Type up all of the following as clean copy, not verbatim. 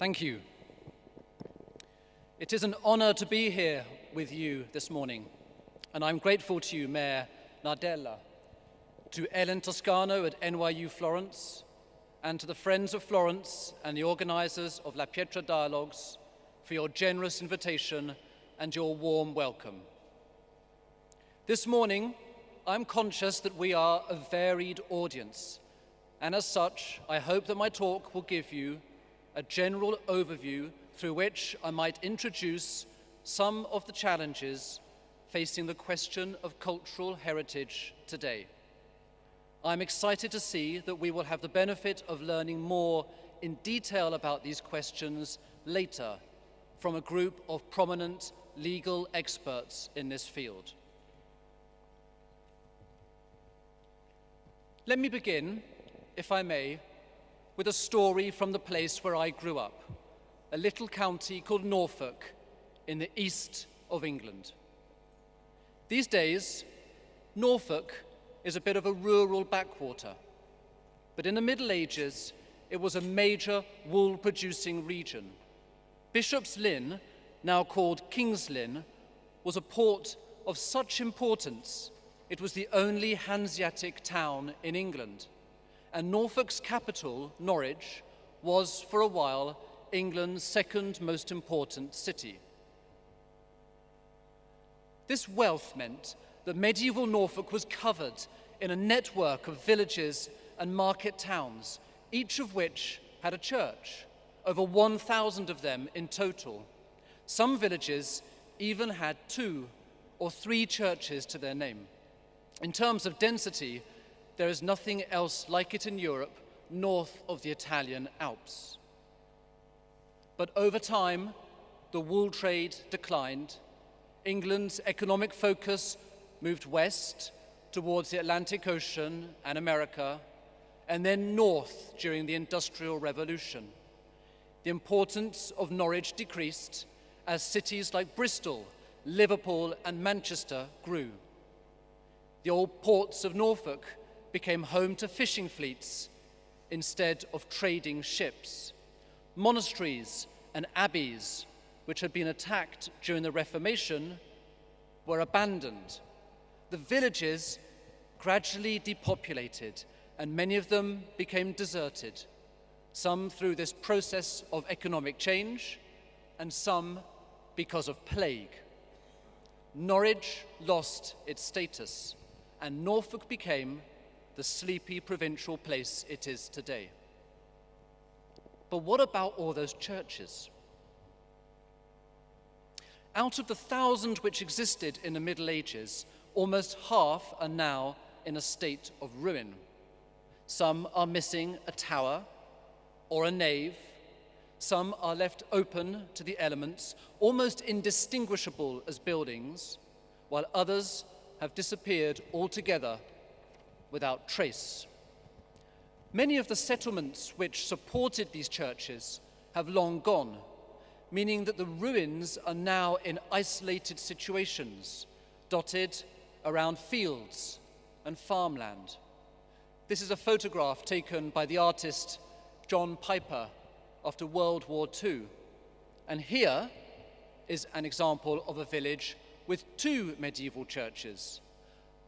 Thank you. It is an honor to be here with you this morning, and I'm grateful to you, Mayor Nardella, to Ellen Toscano at NYU Florence, and to the Friends of Florence and the organizers of La Pietra Dialogues for your generous invitation and your warm welcome. This morning, I'm conscious that we are a varied audience, and as such, I hope that my talk will give you a general overview through which I might introduce some of the challenges facing the question of cultural heritage today. I'm excited to see that we will have the benefit of learning more in detail about these questions later from a group of prominent legal experts in this field. Let me begin, if I may, with a story from the place where I grew up, a little county called Norfolk in the east of England. These days, Norfolk is a bit of a rural backwater, but in the Middle Ages, it was a major wool-producing region. Bishop's Lynn, now called King's Lynn, was a port of such importance it was the only Hanseatic town in England, and Norfolk's capital, Norwich, was for a while England's second most important city. This wealth meant that medieval Norfolk was covered in a network of villages and market towns, each of which had a church, over 1,000 of them in total. Some villages even had 2 or 3 churches to their name. In terms of density, there is nothing else like it in Europe north of the Italian Alps. But over time, the wool trade declined. England's economic focus moved west towards the Atlantic Ocean and America, and then north during the Industrial Revolution. The importance of Norwich decreased as cities like Bristol, Liverpool, and Manchester grew. The old ports of Norfolk became home to fishing fleets instead of trading ships. Monasteries and abbeys, which had been attacked during the Reformation, were abandoned. The villages gradually depopulated, and many of them became deserted, some through this process of economic change, and some because of plague. Norwich lost its status, and Norfolk became the sleepy provincial place it is today. But what about all those churches? Out of the 1,000 which existed in the Middle Ages, almost half are now in a state of ruin. Some are missing a tower or a nave. Some are left open to the elements, almost indistinguishable as buildings, while others have disappeared altogether without trace. Many of the settlements which supported these churches have long gone, meaning that the ruins are now in isolated situations, dotted around fields and farmland. This is a photograph taken by the artist John Piper after World War II. And here is an example of a village with 2 medieval churches,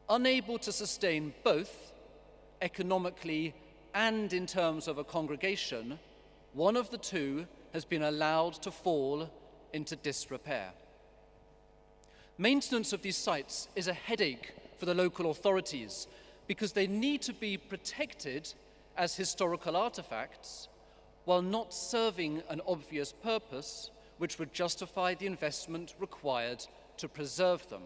unable to sustain both economically and in terms of a congregation. One of the 2 has been allowed to fall into disrepair. Maintenance of these sites is a headache for the local authorities because they need to be protected as historical artifacts while not serving an obvious purpose which would justify the investment required to preserve them.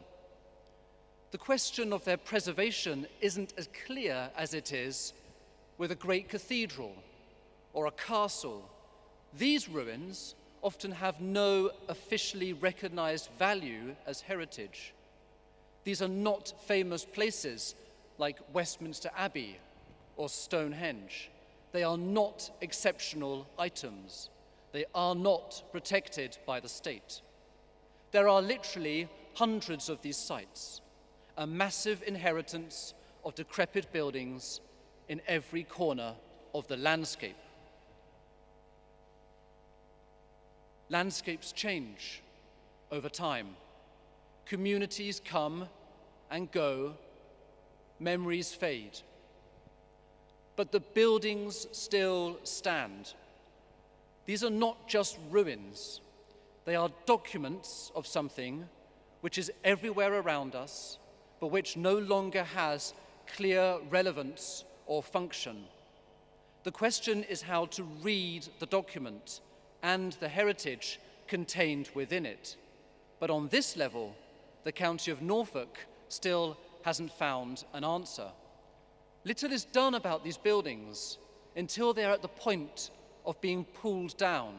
The question of their preservation isn't as clear as it is with a great cathedral or a castle. These ruins often have no officially recognized value as heritage. These are not famous places like Westminster Abbey or Stonehenge. They are not exceptional items. They are not protected by the state. There are literally hundreds of these sites, a massive inheritance of decrepit buildings in every corner of the landscape. Landscapes change over time. Communities come and go, memories fade. But the buildings still stand. These are not just ruins. They are documents of something which is everywhere around us, but which no longer has clear relevance or function. The question is how to read the document and the heritage contained within it. But on this level, the County of Norfolk still hasn't found an answer. Little is done about these buildings until they are at the point of being pulled down.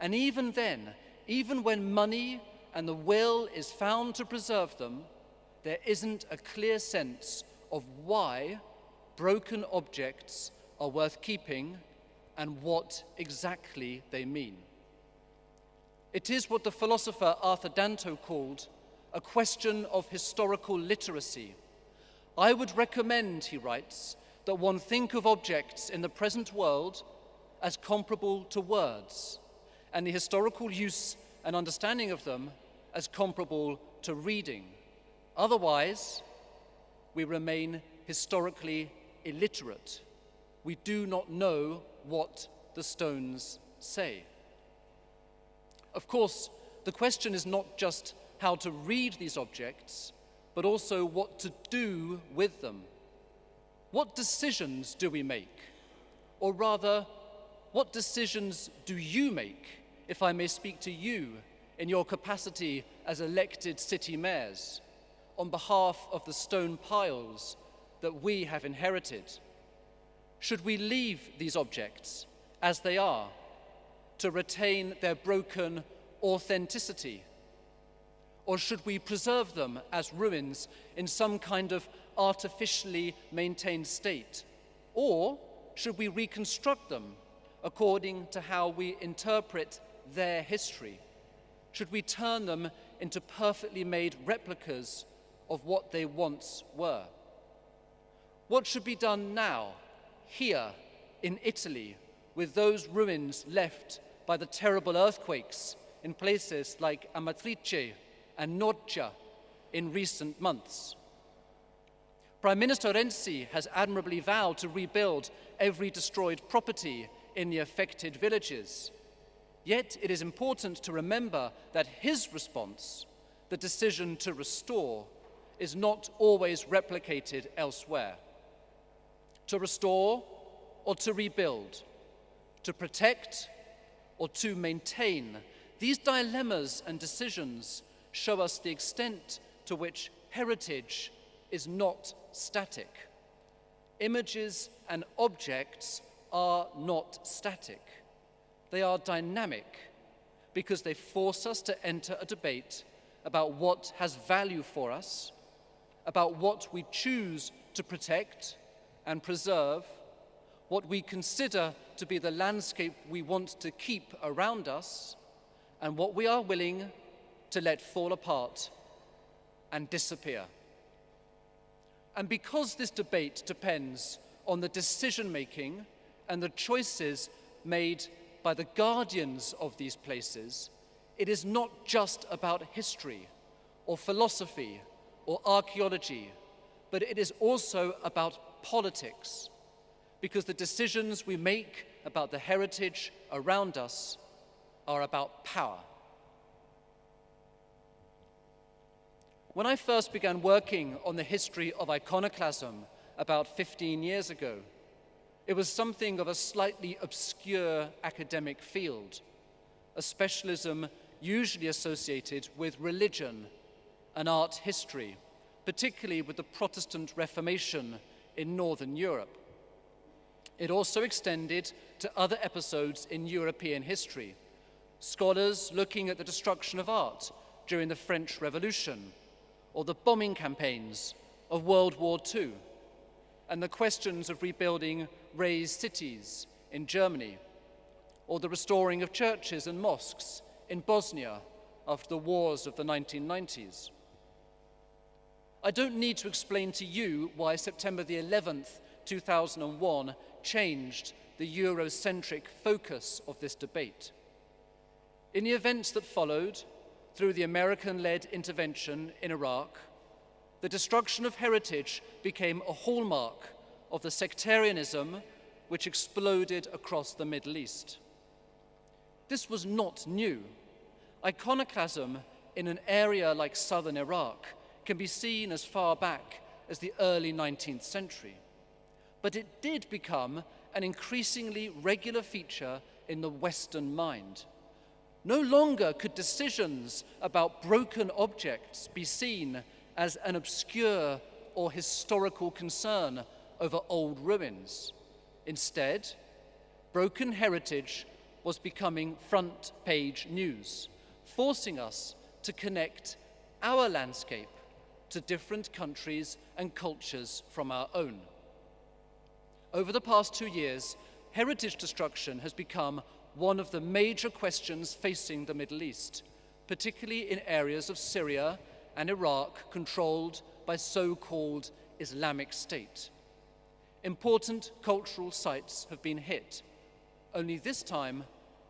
And even then, even when money and the will is found to preserve them, there isn't a clear sense of why broken objects are worth keeping and what exactly they mean. It is what the philosopher Arthur Danto called a question of historical literacy. I would recommend, he writes, that one think of objects in the present world as comparable to words, and the historical use and understanding of them as comparable to reading. Otherwise, we remain historically illiterate. We do not know what the stones say. Of course, the question is not just how to read these objects, but also what to do with them. What decisions do we make? Or rather, what decisions do you make, if I may speak to you in your capacity as elected city mayors, on behalf of the stone piles that we have inherited? Should we leave these objects as they are to retain their broken authenticity? Or should we preserve them as ruins in some kind of artificially maintained state? Or should we reconstruct them according to how we interpret their history? Should we turn them into perfectly made replicas of what they once were? What should be done now, here in Italy, with those ruins left by the terrible earthquakes in places like Amatrice and Noccia in recent months? Prime Minister Renzi has admirably vowed to rebuild every destroyed property in the affected villages. Yet it is important to remember that his response, the decision to restore, is not always replicated elsewhere. To restore or to rebuild, to protect or to maintain, these dilemmas and decisions show us the extent to which heritage is not static. Images and objects are not static. They are dynamic because they force us to enter a debate about what has value for us, about what we choose to protect and preserve, what we consider to be the landscape we want to keep around us, and what we are willing to let fall apart and disappear. And because this debate depends on the decision-making and the choices made by the guardians of these places, it is not just about history or philosophy or archaeology, but it is also about politics, because the decisions we make about the heritage around us are about power. When I first began working on the history of iconoclasm about 15 years ago, it was something of a slightly obscure academic field, a specialism usually associated with religion and art history, particularly with the Protestant Reformation in Northern Europe. It also extended to other episodes in European history, scholars looking at the destruction of art during the French Revolution, or the bombing campaigns of World War II, and the questions of rebuilding razed cities in Germany, or the restoring of churches and mosques in Bosnia after the wars of the 1990s. I don't need to explain to you why September the 11th, 2001 changed the Eurocentric focus of this debate. In the events that followed, through the American-led intervention in Iraq, the destruction of heritage became a hallmark of the sectarianism which exploded across the Middle East. This was not new. Iconoclasm in an area like southern Iraq can be seen as far back as the early 19th century. But it did become an increasingly regular feature in the Western mind. No longer could decisions about broken objects be seen as an obscure or historical concern over old ruins. Instead, broken heritage was becoming front-page news, forcing us to connect our landscape to different countries and cultures from our own. Over the past 2 years, heritage destruction has become one of the major questions facing the Middle East, particularly in areas of Syria and Iraq controlled by so-called Islamic State. Important cultural sites have been hit, only this time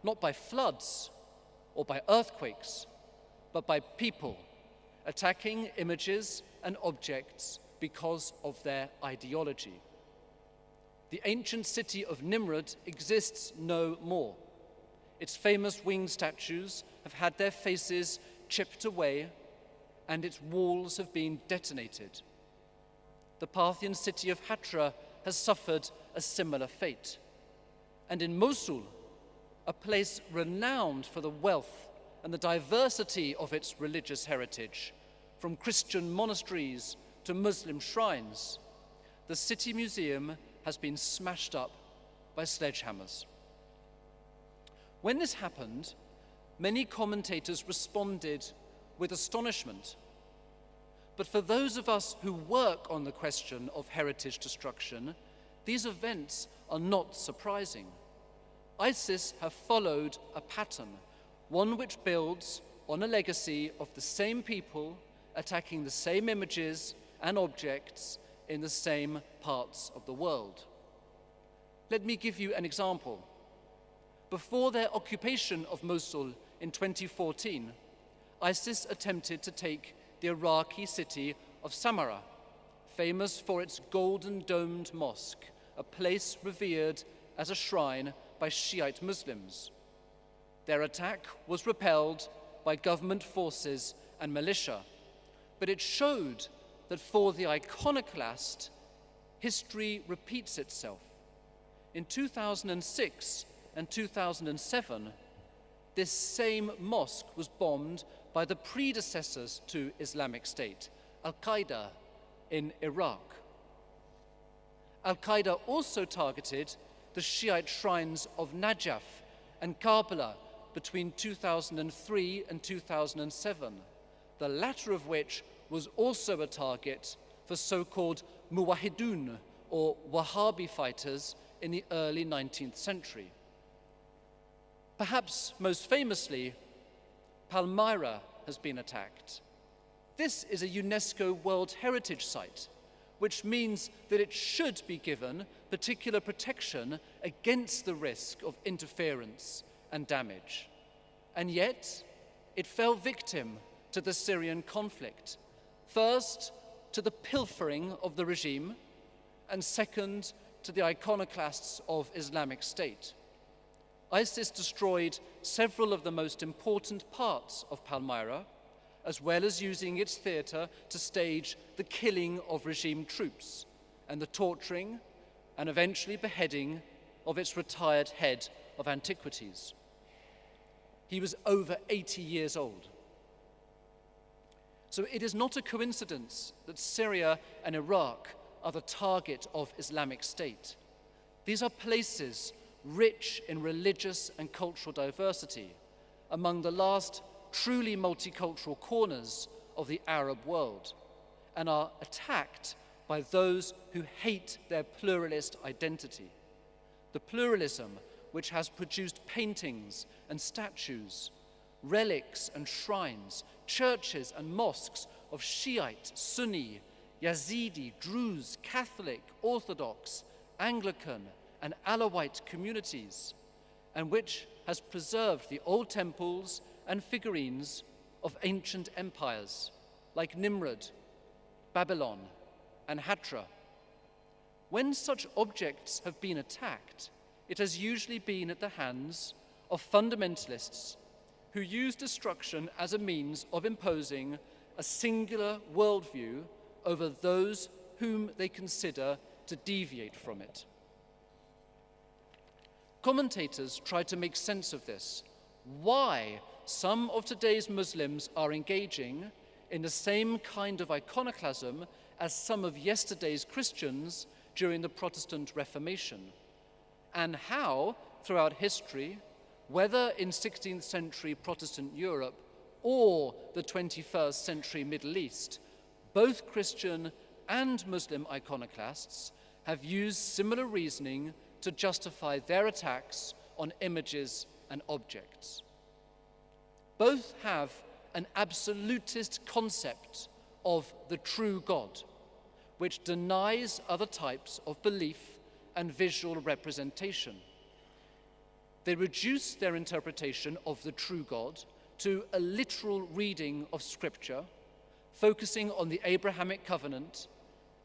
not by floods or by earthquakes, but by people attacking images and objects because of their ideology. The ancient city of Nimrud exists no more. Its famous winged statues have had their faces chipped away, and its walls have been detonated. The Parthian city of Hatra has suffered a similar fate. And in Mosul, a place renowned for the wealth and the diversity of its religious heritage, from Christian monasteries to Muslim shrines, the city museum has been smashed up by sledgehammers. When this happened, many commentators responded with astonishment. But for those of us who work on the question of heritage destruction, these events are not surprising. ISIS have followed a pattern, one which builds on a legacy of the same people attacking the same images and objects in the same parts of the world. Let me give you an example. Before their occupation of Mosul in 2014, ISIS attempted to take the Iraqi city of Samarra, famous for its golden-domed mosque, a place revered as a shrine by Shiite Muslims. Their attack was repelled by government forces and militia, but it showed that for the iconoclast, history repeats itself. In 2006 and 2007, this same mosque was bombed by the predecessors to Islamic State, Al-Qaeda, in Iraq. Al-Qaeda also targeted the Shiite shrines of Najaf and Karbala between 2003 and 2007, the latter of which was also a target for so-called Muwahidun, or Wahhabi fighters, in the early 19th century. Perhaps most famously, Palmyra has been attacked. This is a UNESCO World Heritage Site, which means that it should be given particular protection against the risk of interference and damage. And yet, it fell victim to the Syrian conflict, first to the pilfering of the regime, and second to the iconoclasts of Islamic State. ISIS destroyed several of the most important parts of Palmyra, as well as using its theater to stage the killing of regime troops and the torturing and eventually beheading of its retired head of antiquities. He was over 80 years old. So it is not a coincidence that Syria and Iraq are the target of Islamic State. These are places rich in religious and cultural diversity, among the last truly multicultural corners of the Arab world, and are attacked by those who hate their pluralist identity. The pluralism which has produced paintings and statues, relics and shrines, churches and mosques of Shiite, Sunni, Yazidi, Druze, Catholic, Orthodox, Anglican, and Alawite communities, and which has preserved the old temples and figurines of ancient empires like Nimrud, Babylon, and Hatra. When such objects have been attacked, it has usually been at the hands of fundamentalists who use destruction as a means of imposing a singular worldview over those whom they consider to deviate from it. Commentators try to make sense of this, why some of today's Muslims are engaging in the same kind of iconoclasm as some of yesterday's Christians during the Protestant Reformation, and how, throughout history, whether in 16th century Protestant Europe or the 21st century Middle East, both Christian and Muslim iconoclasts have used similar reasoning to justify their attacks on images and objects. Both have an absolutist concept of the true God, which denies other types of belief and visual representation. They reduce their interpretation of the true God to a literal reading of Scripture, focusing on the Abrahamic covenant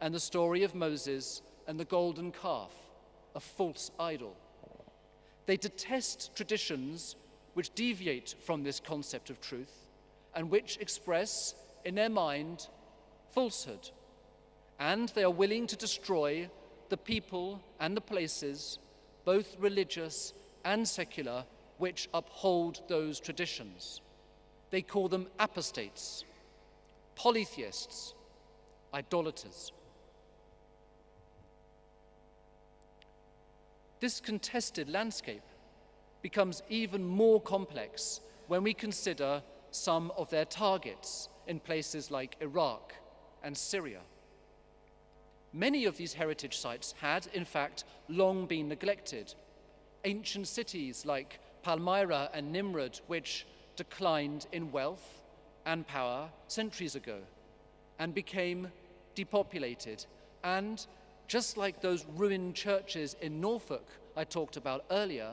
and the story of Moses and the golden calf, a false idol. They detest traditions which deviate from this concept of truth and which express, in their mind, falsehood. And they are willing to destroy the people and the places, both religious and secular, which uphold those traditions. They call them apostates, polytheists, idolaters. This contested landscape becomes even more complex when we consider some of their targets in places like Iraq and Syria. Many of these heritage sites had, in fact, long been neglected. Ancient cities like Palmyra and Nimrud, which declined in wealth and power centuries ago and became depopulated, and just like those ruined churches in Norfolk I talked about earlier,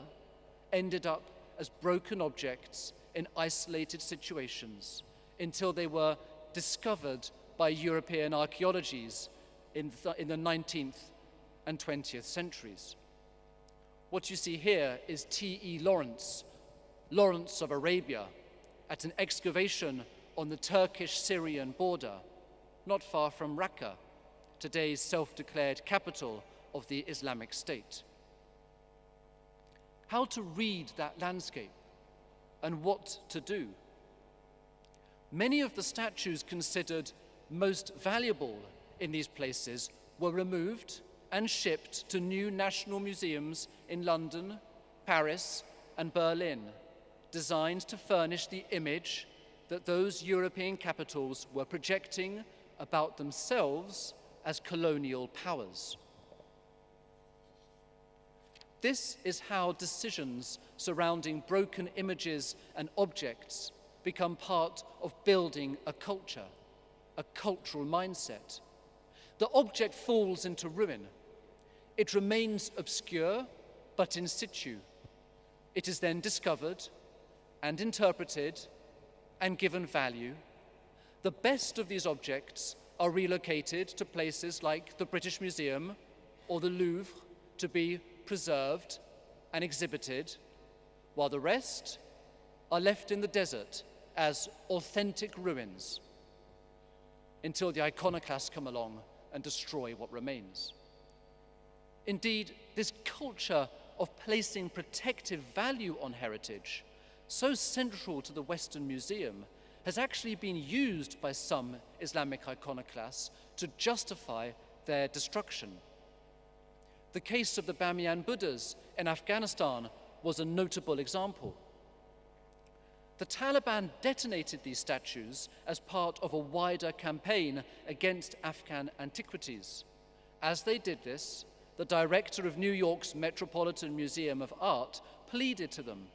ended up as broken objects in isolated situations until they were discovered by European archaeologies in the 19th and 20th centuries. What you see here is T.E. Lawrence of Arabia, at an excavation on the Turkish-Syrian border, not far from Raqqa, today's self-declared capital of the Islamic State. How to read that landscape and what to do? Many of the statues considered most valuable in these places were removed and shipped to new national museums in London, Paris, and Berlin, designed to furnish the image that those European capitals were projecting about themselves as colonial powers. This is how decisions surrounding broken images and objects become part of building a culture, a cultural mindset. The object falls into ruin. It remains obscure, but in situ. It is then discovered and interpreted and given value. The best of these objects are relocated to places like the British Museum or the Louvre to be preserved and exhibited, while the rest are left in the desert as authentic ruins until the iconoclasts come along and destroy what remains. Indeed, this culture of placing protective value on heritage, so central to the Western Museum, has actually been used by some Islamic iconoclasts to justify their destruction. The case of the Bamiyan Buddhas in Afghanistan was a notable example. The Taliban detonated these statues as part of a wider campaign against Afghan antiquities. As they did this, the director of New York's Metropolitan Museum of Art pleaded to them,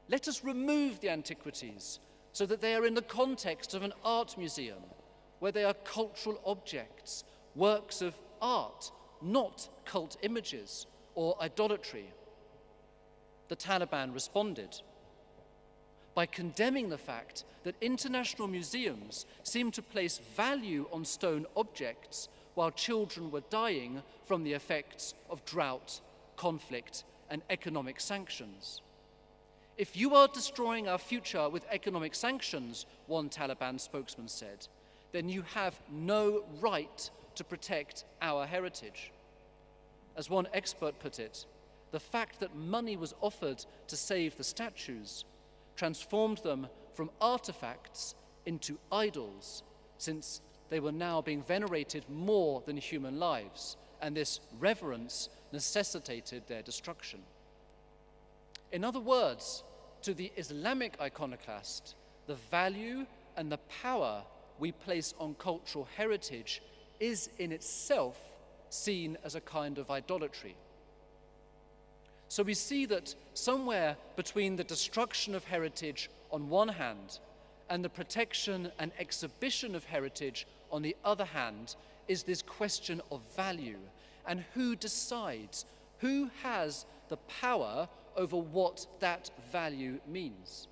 "Let us remove the antiquities so that they are in the context of an art museum, where they are cultural objects, works of art, not cult images or idolatry." The the Taliban responded by condemning the fact that international museums seemed to place value on stone objects while children were dying from the effects of drought, conflict, and economic sanctions. If you are destroying our future with economic sanctions, one Taliban spokesman said, then you have no right to protect our heritage. As one expert put it, the fact that money was offered to save the statues transformed them from artifacts into idols, since they were now being venerated more than human lives, and this reverence necessitated their destruction. In other words, to the Islamic iconoclast, the value and the power we place on cultural heritage is in itself seen as a kind of idolatry. So we see that somewhere between the destruction of heritage on one hand and the protection and exhibition of heritage on the other hand is this question of value and who decides, who has the power over what that value means.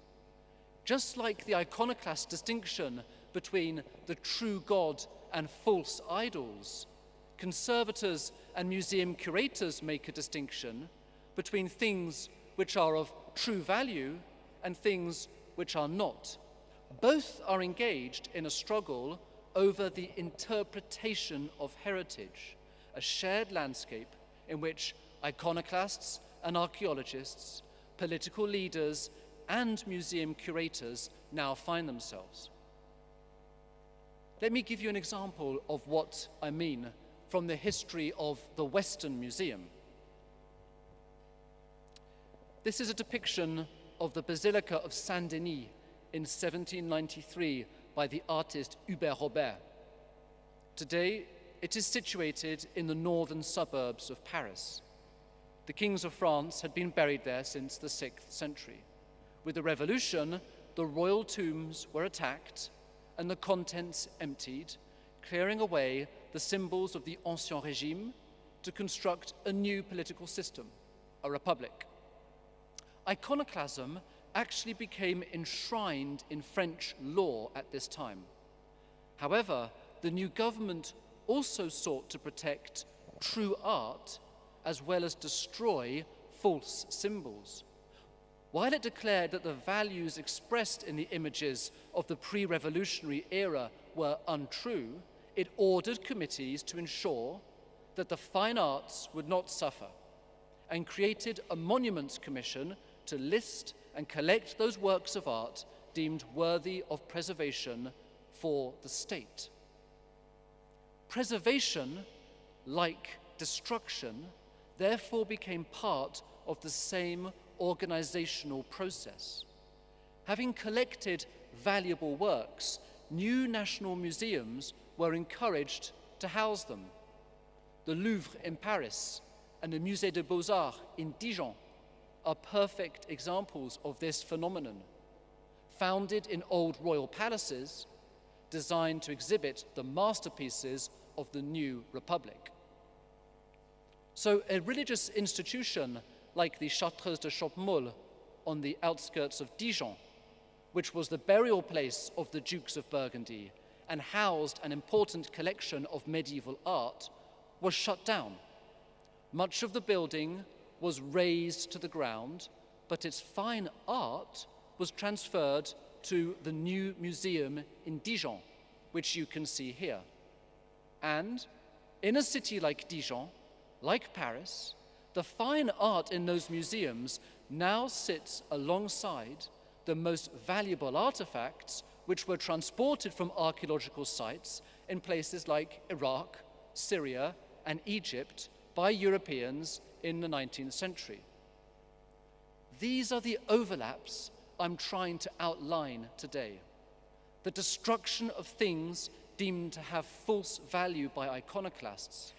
Just like the iconoclast distinction between the true God and false idols, conservators and museum curators make a distinction between things which are of true value and things which are not. Both are engaged in a struggle over the interpretation of heritage, a shared landscape in which iconoclasts and archaeologists, political leaders, and museum curators now find themselves. Let me give you an example of what I mean from the history of the Western Museum. This is a depiction of the Basilica of Saint-Denis in 1793 by the artist Hubert Robert. Today, it is situated in the northern suburbs of Paris. The kings of France had been buried there since the 6th century. With the Revolution, the royal tombs were attacked and the contents emptied, clearing away the symbols of the Ancien Régime to construct a new political system, a republic. Iconoclasm actually became enshrined in French law at this time. However, the new government also sought to protect true art as well as destroy false symbols. While it declared that the values expressed in the images of the pre-revolutionary era were untrue, it ordered committees to ensure that the fine arts would not suffer and created a monuments commission to list and collect those works of art deemed worthy of preservation for the state. Preservation, like destruction, therefore became part of the same organizational process. Having collected valuable works, new national museums were encouraged to house them. The Louvre in Paris and the Musée des Beaux-Arts in Dijon are perfect examples of this phenomenon. Founded in old royal palaces, designed to exhibit the masterpieces of the new republic. So a religious institution like the Chartreuse de Champmole on the outskirts of Dijon, which was the burial place of the Dukes of Burgundy and housed an important collection of medieval art, was shut down. Much of the building was razed to the ground, but its fine art was transferred to the new museum in Dijon, which you can see here. And in a city like Dijon, like Paris, the fine art in those museums now sits alongside the most valuable artifacts which were transported from archaeological sites in places like Iraq, Syria, and Egypt by Europeans in the 19th century. These are the overlaps I'm trying to outline today. The destruction of things deemed to have false value by iconoclasts,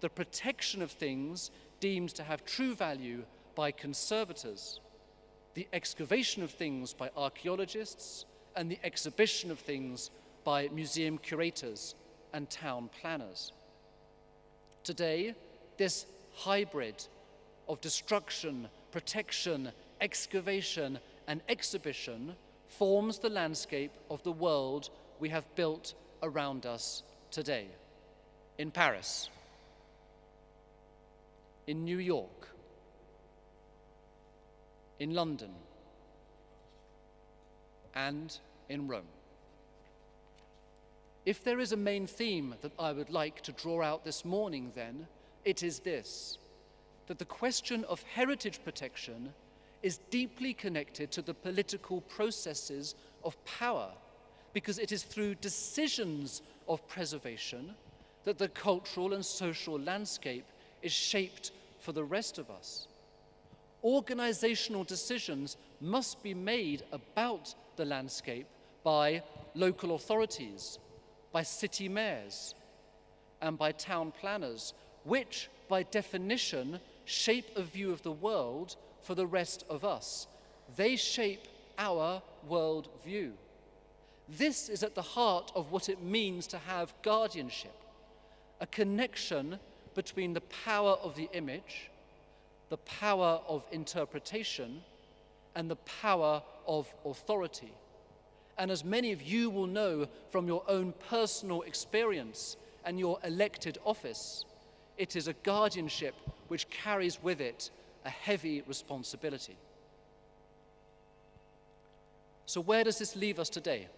the protection of things deemed to have true value by conservators, the excavation of things by archaeologists, and the exhibition of things by museum curators and town planners. Today, this hybrid of destruction, protection, excavation, and exhibition forms the landscape of the world we have built around us today. In Paris, in New York, in London, and in Rome. If there is a main theme that I would like to draw out this morning, then, it is this: that the question of heritage protection is deeply connected to the political processes of power, because it is through decisions of preservation that the cultural and social landscape is shaped for the rest of us. Organizational decisions must be made about the landscape by local authorities, by city mayors, and by town planners, which, by definition, shape a view of the world for the rest of us. They shape our world view. This is at the heart of what it means to have guardianship, a connection between the power of the image, the power of interpretation, and the power of authority. And as many of you will know from your own personal experience and your elected office, it is a guardianship which carries with it a heavy responsibility. So where does this leave us today?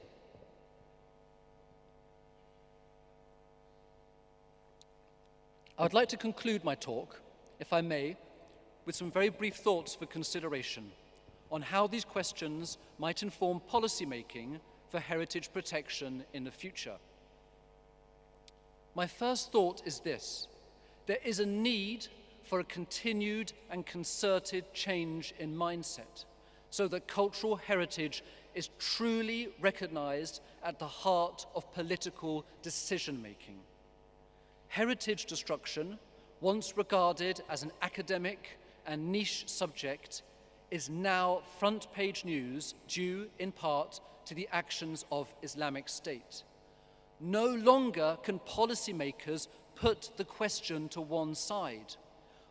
I would like to conclude my talk, if I may, with some very brief thoughts for consideration on how these questions might inform policymaking for heritage protection in the future. My first thought is this: there is a need for a continued and concerted change in mindset so that cultural heritage is truly recognized at the heart of political decision-making. Heritage destruction, once regarded as an academic and niche subject, is now front-page news due in part to the actions of Islamic State. No longer can policymakers put the question to one side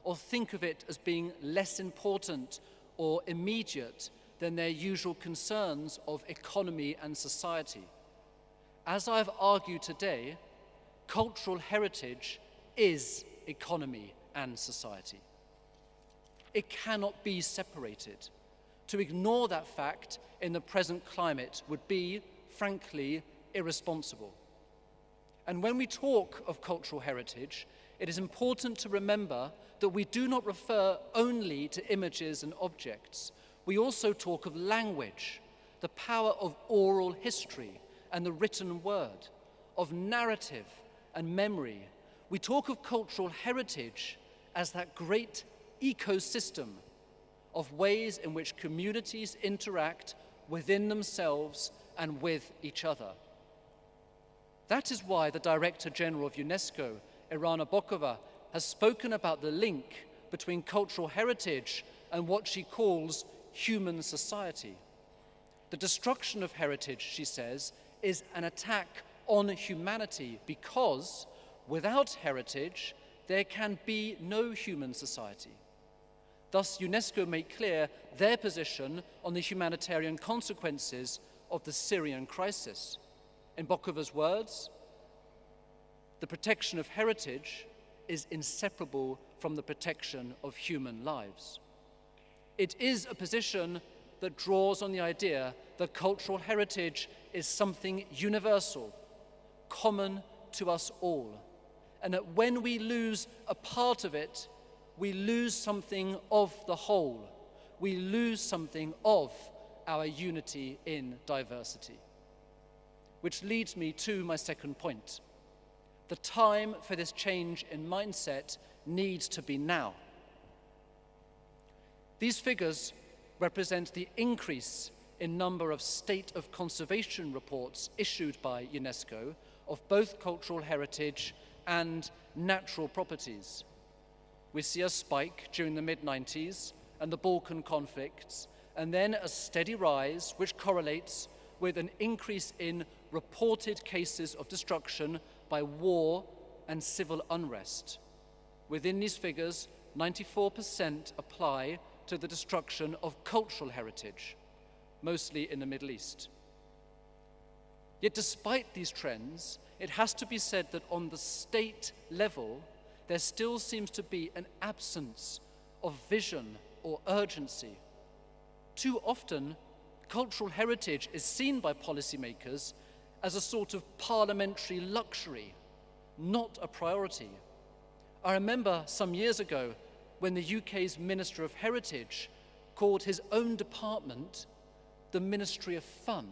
or think of it as being less important or immediate than their usual concerns of economy and society. As I've argued today, cultural heritage is economy and society. It cannot be separated. To ignore that fact in the present climate would be, frankly, irresponsible. And when we talk of cultural heritage, it is important to remember that we do not refer only to images and objects. We also talk of language, the power of oral history and the written word, of narrative and memory. We talk of cultural heritage as that great ecosystem of ways in which communities interact within themselves and with each other. That is why the Director General of UNESCO, Irana Bokova, has spoken about the link between cultural heritage and what she calls human society. The destruction of heritage, she says, is an attack on humanity because without heritage, there can be no human society. Thus, UNESCO made clear their position on the humanitarian consequences of the Syrian crisis. In Bokova's words, the protection of heritage is inseparable from the protection of human lives. It is a position that draws on the idea that cultural heritage is something universal, common to us all, and that when we lose a part of it, we lose something of the whole. We lose something of our unity in diversity. Which leads me to my second point. The time for this change in mindset needs to be now. These figures represent the increase in number of state of conservation reports issued by UNESCO of both cultural heritage and natural properties. We see a spike during the mid-90s and the Balkan conflicts, and then a steady rise which correlates with an increase in reported cases of destruction by war and civil unrest. Within these figures, 94% apply to the destruction of cultural heritage, mostly in the Middle East. Yet despite these trends, it has to be said that on the state level, there still seems to be an absence of vision or urgency. Too often, cultural heritage is seen by policymakers as a sort of parliamentary luxury, not a priority. I remember some years ago when the UK's Minister of Heritage called his own department the Ministry of Fun.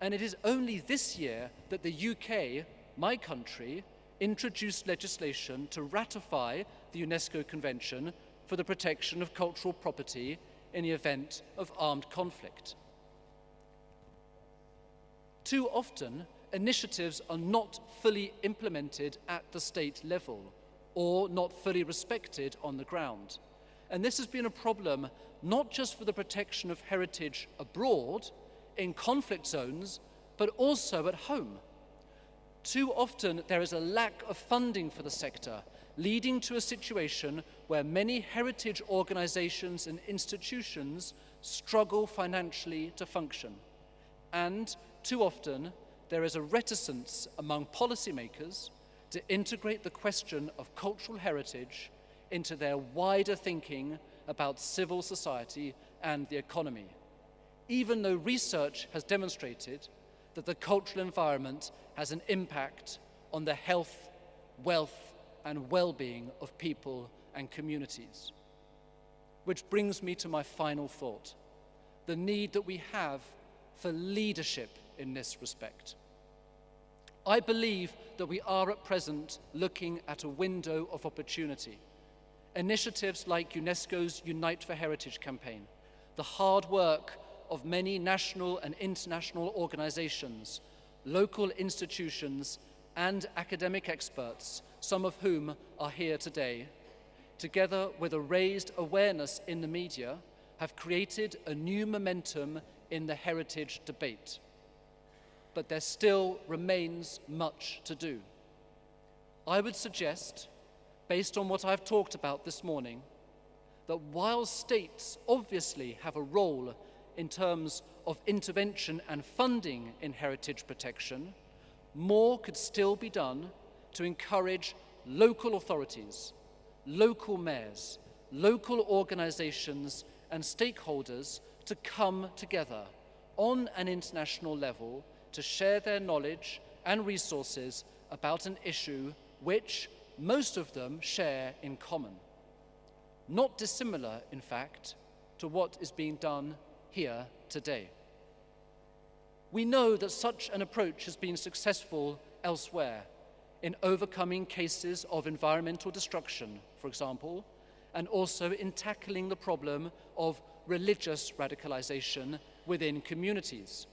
And it is only this year that the UK, my country, introduced legislation to ratify the UNESCO Convention for the Protection of Cultural Property in the event of armed conflict. Too often, initiatives are not fully implemented at the state level or not fully respected on the ground. And this has been a problem not just for the protection of heritage abroad, in conflict zones, but also at home. Too often there is a lack of funding for the sector, leading to a situation where many heritage organizations and institutions struggle financially to function. And too often there is a reticence among policymakers to integrate the question of cultural heritage into their wider thinking about civil society and the economy, even though research has demonstrated that the cultural environment has an impact on the health, wealth, and well-being of people and communities. Which brings me to my final thought, the need that we have for leadership in this respect. I believe that we are at present looking at a window of opportunity. Initiatives like UNESCO's Unite for Heritage campaign, the hard work of many national and international organizations, local institutions, and academic experts, some of whom are here today, together with a raised awareness in the media, have created a new momentum in the heritage debate. But there still remains much to do. I would suggest, based on what I've talked about this morning, that while states obviously have a role in terms of intervention and funding in heritage protection, more could still be done to encourage local authorities, local mayors, local organizations, and stakeholders to come together on an international level to share their knowledge and resources about an issue which most of them share in common. Not dissimilar, in fact, to what is being done here today. We know that such an approach has been successful elsewhere in overcoming cases of environmental destruction, for example, and also in tackling the problem of religious radicalization within communities.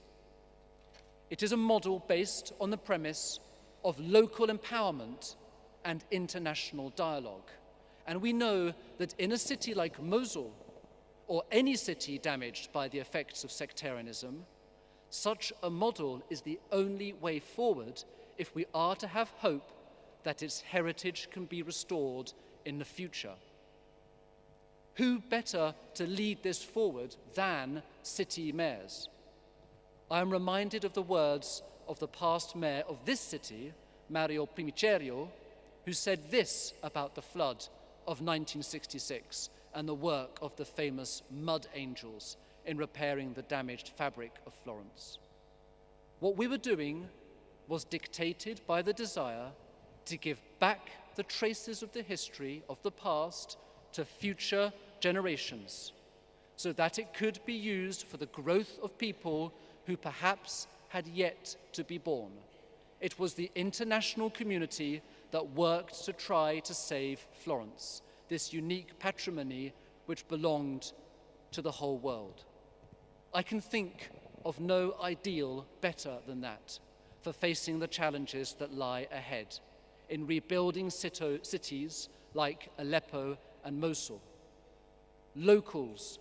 It is a model based on the premise of local empowerment and international dialogue. And we know that in a city like Mosul, or any city damaged by the effects of sectarianism, such a model is the only way forward if we are to have hope that its heritage can be restored in the future. Who better to lead this forward than city mayors? I am reminded of the words of the past mayor of this city, Mario Primicerio, who said this about the flood of 1966 and the work of the famous mud angels in repairing the damaged fabric of Florence. What we were doing was dictated by the desire to give back the traces of the history of the past to future generations, so that it could be used for the growth of people who perhaps had yet to be born. It was the international community that worked to try to save Florence, this unique patrimony which belonged to the whole world. I can think of no ideal better than that for facing the challenges that lie ahead in rebuilding cities like Aleppo and Mosul. Locals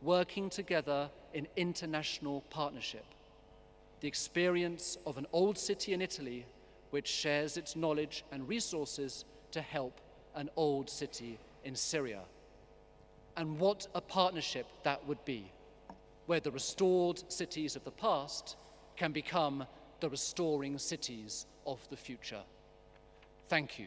working together in international partnership. The experience of an old city in Italy which shares its knowledge and resources to help an old city in Syria. and what a partnership that would be, where the restored cities of the past can become the restoring cities of the future. Thank you.